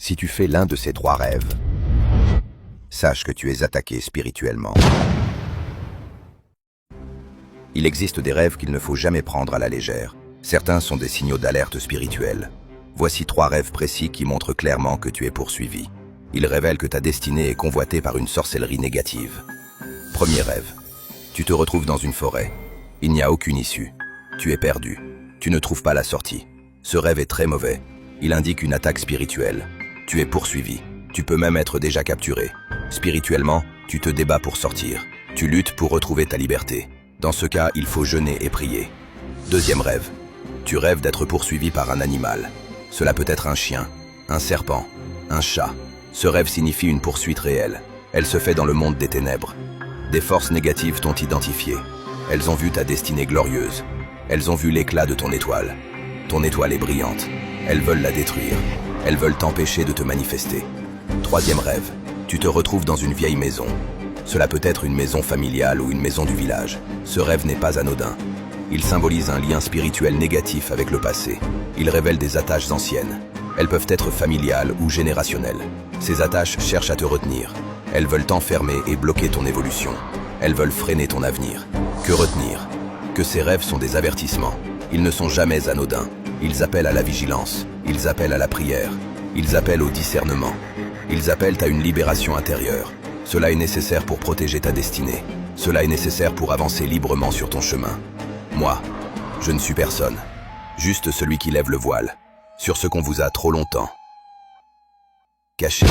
Si tu fais l'un de ces 3 rêves, sache que tu es attaqué spirituellement. Il existe des rêves qu'il ne faut jamais prendre à la légère. Certains sont des signaux d'alerte spirituelle. Voici 3 rêves précis qui montrent clairement que tu es poursuivi. Ils révèlent que ta destinée est convoitée par une sorcellerie négative. Premier rêve. Tu te retrouves dans une forêt. Il n'y a aucune issue. Tu es perdu. Tu ne trouves pas la sortie. Ce rêve est très mauvais. Il indique une attaque spirituelle. Tu es poursuivi. Tu peux même être déjà capturé. Spirituellement, tu te débats pour sortir. Tu luttes pour retrouver ta liberté. Dans ce cas, il faut jeûner et prier. Deuxième rêve. Tu rêves d'être poursuivi par un animal. Cela peut être un chien, un serpent, un chat. Ce rêve signifie une poursuite réelle. Elle se fait dans le monde des ténèbres. Des forces négatives t'ont identifié. Elles ont vu ta destinée glorieuse. Elles ont vu l'éclat de ton étoile. Ton étoile est brillante. Elles veulent la détruire. Elles veulent t'empêcher de te manifester. Troisième rêve. Tu te retrouves dans une vieille maison. Cela peut être une maison familiale ou une maison du village. Ce rêve n'est pas anodin. Il symbolise un lien spirituel négatif avec le passé. Il révèle des attaches anciennes. Elles peuvent être familiales ou générationnelles. Ces attaches cherchent à te retenir. Elles veulent t'enfermer et bloquer ton évolution. Elles veulent freiner ton avenir. Que retenir? Que ces rêves sont des avertissements. Ils ne sont jamais anodins. Ils appellent à la vigilance. Ils appellent à la prière. Ils appellent au discernement. Ils appellent à une libération intérieure. Cela est nécessaire pour protéger ta destinée. Cela est nécessaire pour avancer librement sur ton chemin. Moi, je ne suis personne. Juste celui qui lève le voile sur ce qu'on vous a trop longtemps caché.